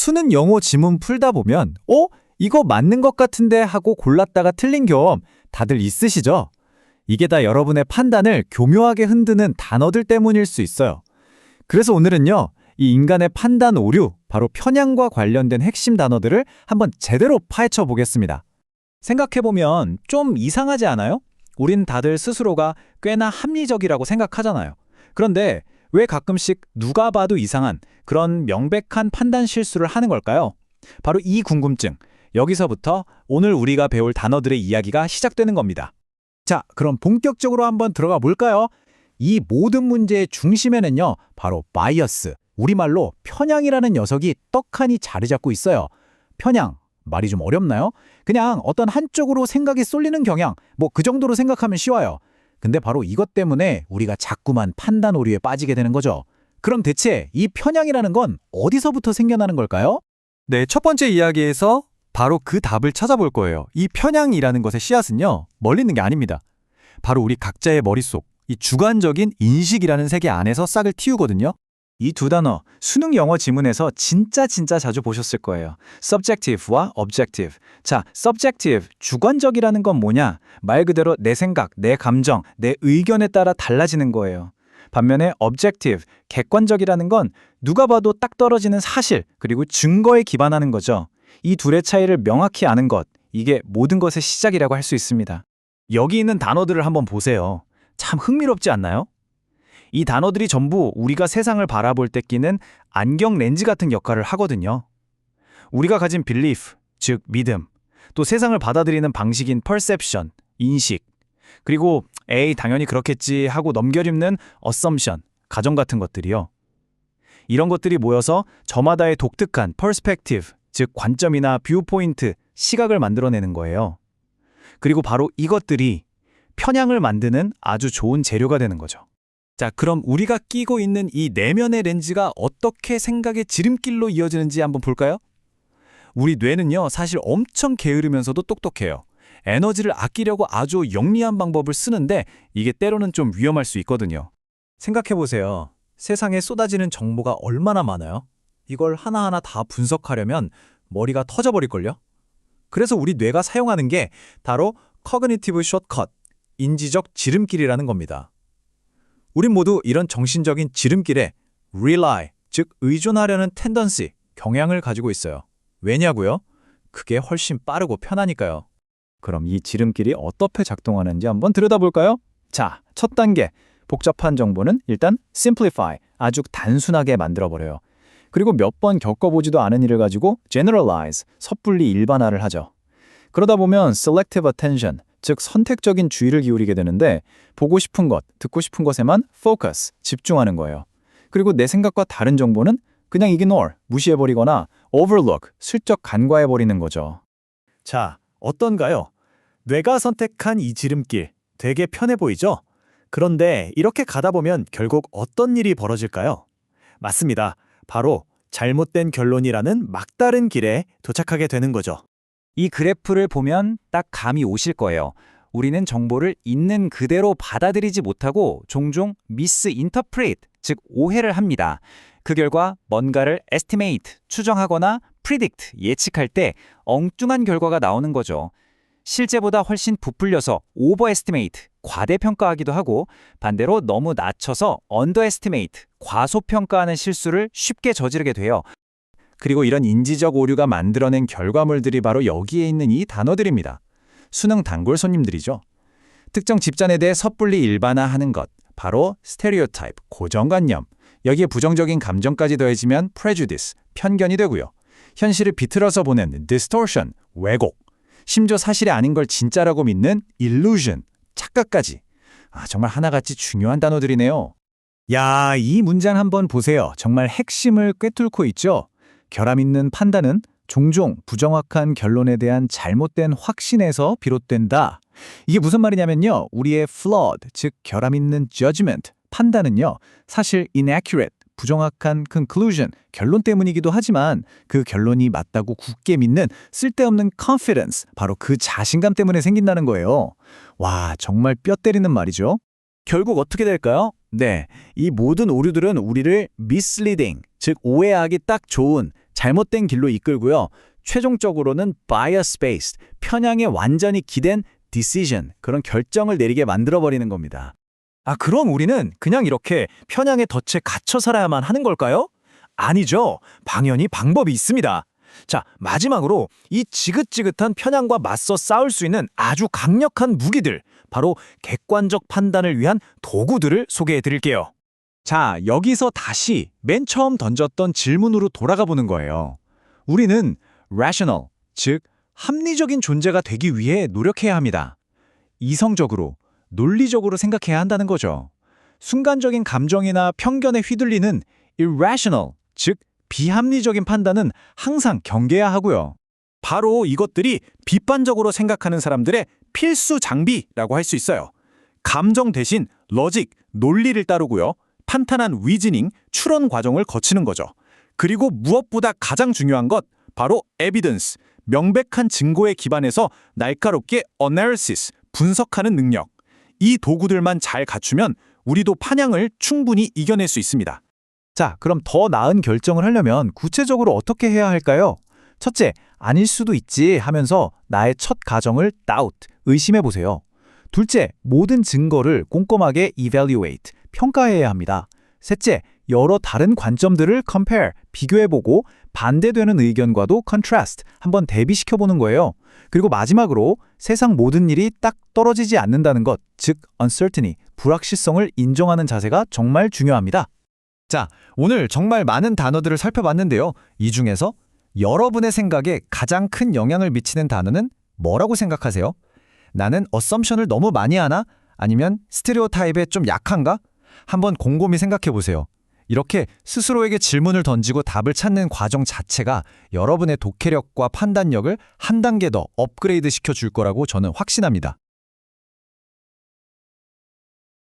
수능 영어 지문 풀다 보면 이거 맞는 것 같은데 하고 골랐다가 틀린 경험 다들 있으시죠? 이게 다 여러분의 판단을 교묘하게 흔드는 단어들 때문일 수 있어요. 그래서 오늘은요, 이 인간의 판단 오류, 바로 편향과 관련된 핵심 단어들을 한번 제대로 파헤쳐 보겠습니다. 생각해보면 좀 이상하지 않아요? 우린 다들 스스로가 꽤나 합리적이라고 생각하잖아요. 그런데 왜 가끔씩 누가 봐도 이상한 그런 명백한 판단 실수를 하는 걸까요? 바로 이 궁금증, 여기서부터 오늘 우리가 배울 단어들의 이야기가 시작되는 겁니다. 자, 그럼 본격적으로 한번 들어가 볼까요? 이 모든 문제의 중심에는요, 바로 바이어스, 우리말로 편향이라는 녀석이 떡하니 자리 잡고 있어요. 편향, 말이 좀 어렵나요? 그냥 어떤 한쪽으로 생각이 쏠리는 경향, 그 정도로 생각하면 쉬워요. 근데 바로 이것 때문에 우리가 자꾸만 판단 오류에 빠지게 되는 거죠. 그럼 대체 이 편향이라는 건 어디서부터 생겨나는 걸까요? 네, 첫 번째 이야기에서 바로 그 답을 찾아볼 거예요. 이 편향이라는 것의 씨앗은요, 멀리 있는 게 아닙니다. 바로 우리 각자의 머릿속, 이 주관적인 인식이라는 세계 안에서 싹을 틔우거든요. 이 두 단어, 수능 영어 지문에서 진짜 자주 보셨을 거예요. subjective와 objective. 자, subjective, 주관적이라는 건 뭐냐? 말 그대로 내 생각, 내 감정, 내 의견에 따라 달라지는 거예요. 반면에 objective, 객관적이라는 건 누가 봐도 딱 떨어지는 사실, 그리고 증거에 기반하는 거죠. 이 둘의 차이를 명확히 아는 것, 이게 모든 것의 시작이라고 할 수 있습니다. 여기 있는 단어들을 한번 보세요. 참 흥미롭지 않나요? 이 단어들이 전부 우리가 세상을 바라볼 때 끼는 안경 렌즈 같은 역할을 하거든요. 우리가 가진 belief, 즉 믿음, 또 세상을 받아들이는 방식인 perception, 인식, 그리고 에이 당연히 그렇겠지 하고 넘겨짚는 assumption, 가정 같은 것들이요. 이런 것들이 모여서 저마다의 독특한 perspective, 즉 관점이나 뷰포인트, 시각을 만들어내는 거예요. 그리고 바로 이것들이 편향을 만드는 아주 좋은 재료가 되는 거죠. 자, 그럼 우리가 끼고 있는 이 내면의 렌즈가 어떻게 생각의 지름길로 이어지는지 한번 볼까요? 우리 뇌는요, 사실 엄청 게으르면서도 똑똑해요. 에너지를 아끼려고 아주 영리한 방법을 쓰는데 이게 때로는 좀 위험할 수 있거든요. 생각해보세요. 세상에 쏟아지는 정보가 얼마나 많아요? 이걸 하나하나 다 분석하려면 머리가 터져버릴걸요? 그래서 우리 뇌가 사용하는 게 바로 cognitive shortcut, 인지적 지름길이라는 겁니다. 우린 모두 이런 정신적인 지름길에 rely, 즉 의존하려는 tendency, 경향을 가지고 있어요. 왜냐고요? 그게 훨씬 빠르고 편하니까요. 그럼 이 지름길이 어떻게 작동하는지 한번 들여다볼까요? 자, 첫 단계, 복잡한 정보는 일단 simplify, 아주 단순하게 만들어버려요. 그리고 몇 번 겪어보지도 않은 일을 가지고 generalize, 섣불리 일반화를 하죠. 그러다 보면 selective attention, 즉 선택적인 주의를 기울이게 되는데 보고 싶은 것, 듣고 싶은 것에만 focus, 집중하는 거예요. 그리고 내 생각과 다른 정보는 그냥 ignore, 무시해버리거나 overlook, 슬쩍 간과해버리는 거죠. 자, 어떤가요? 뇌가 선택한 이 지름길, 되게 편해 보이죠? 그런데 이렇게 가다 보면 결국 어떤 일이 벌어질까요? 맞습니다. 바로 잘못된 결론이라는 막다른 길에 도착하게 되는 거죠. 이 그래프를 보면 딱 감이 오실 거예요. 우리는 정보를 있는 그대로 받아들이지 못하고 종종 misinterpret, 즉 오해를 합니다. 그 결과 뭔가를 estimate, 추정하거나 predict, 예측할 때 엉뚱한 결과가 나오는 거죠. 실제보다 훨씬 부풀려서 overestimate, 과대평가하기도 하고 반대로 너무 낮춰서 underestimate, 과소평가하는 실수를 쉽게 저지르게 돼요. 그리고 이런 인지적 오류가 만들어낸 결과물들이 바로 여기에 있는 이 단어들입니다. 수능 단골 손님들이죠. 특정 집단에 대해 섣불리 일반화하는 것, 바로 stereotype, 고정관념. 여기에 부정적인 감정까지 더해지면 prejudice, 편견이 되고요. 현실을 비틀어서 보는 distortion, 왜곡. 심지어 사실이 아닌 걸 진짜라고 믿는 illusion, 착각까지. 정말 하나같이 중요한 단어들이네요. 야, 이 문장 한번 보세요. 정말 핵심을 꿰뚫고 있죠? 결함 있는 판단은 종종 부정확한 결론에 대한 잘못된 확신에서 비롯된다. 이게 무슨 말이냐면요. 우리의 flawed, 즉 결함 있는 judgment, 판단은요. 사실 inaccurate, 부정확한 conclusion, 결론 때문이기도 하지만 그 결론이 맞다고 굳게 믿는 쓸데없는 confidence, 바로 그 자신감 때문에 생긴다는 거예요. 와, 정말 뼈 때리는 말이죠. 결국 어떻게 될까요? 네, 이 모든 오류들은 우리를 misleading, 즉 오해하기 딱 좋은 잘못된 길로 이끌고요. 최종적으로는 bias-based, 편향에 완전히 기댄 decision, 그런 결정을 내리게 만들어버리는 겁니다. 아, 그럼 우리는 그냥 이렇게 편향의 덫에 갇혀 살아야만 하는 걸까요? 아니죠. 당연히 방법이 있습니다. 자, 마지막으로 이 지긋지긋한 편향과 맞서 싸울 수 있는 아주 강력한 무기들, 바로 객관적 판단을 위한 도구들을 소개해 드릴게요. 자, 여기서 다시 맨 처음 던졌던 질문으로 돌아가 보는 거예요. 우리는 rational, 즉 합리적인 존재가 되기 위해 노력해야 합니다. 이성적으로, 논리적으로 생각해야 한다는 거죠. 순간적인 감정이나 편견에 휘둘리는 irrational, 즉 비합리적인 판단은 항상 경계해야 하고요. 바로 이것들이 비판적으로 생각하는 사람들의 필수 장비라고 할 수 있어요. 감정 대신 로직, 논리를 따르고요. 탄탄한 리즈닝, 추론 과정을 거치는 거죠. 그리고 무엇보다 가장 중요한 것, 바로 에비던스, 명백한 증거에 기반해서 날카롭게 어널리시스, 분석하는 능력. 이 도구들만 잘 갖추면 우리도 판향을 충분히 이겨낼 수 있습니다. 자, 그럼 더 나은 결정을 하려면 구체적으로 어떻게 해야 할까요? 첫째, 아닐 수도 있지 하면서 나의 첫 가정을 doubt, 의심해 보세요. 둘째, 모든 증거를 꼼꼼하게 evaluate, 평가해야 합니다. 셋째, 여러 다른 관점들을 compare, 비교해보고 반대되는 의견과도 contrast, 한번 대비시켜보는 거예요. 그리고 마지막으로 세상 모든 일이 딱 떨어지지 않는다는 것, 즉 uncertainty, 불확실성을 인정하는 자세가 정말 중요합니다. 자, 오늘 정말 많은 단어들을 살펴봤는데요. 이 중에서 여러분의 생각에 가장 큰 영향을 미치는 단어는 뭐라고 생각하세요? 나는 assumption을 너무 많이 하나? 아니면 스테레오타입에 좀 약한가? 한번 곰곰이 생각해 보세요. 이렇게 스스로에게 질문을 던지고 답을 찾는 과정 자체가 여러분의 독해력과 판단력을 한 단계 더 업그레이드 시켜줄 거라고 저는 확신합니다.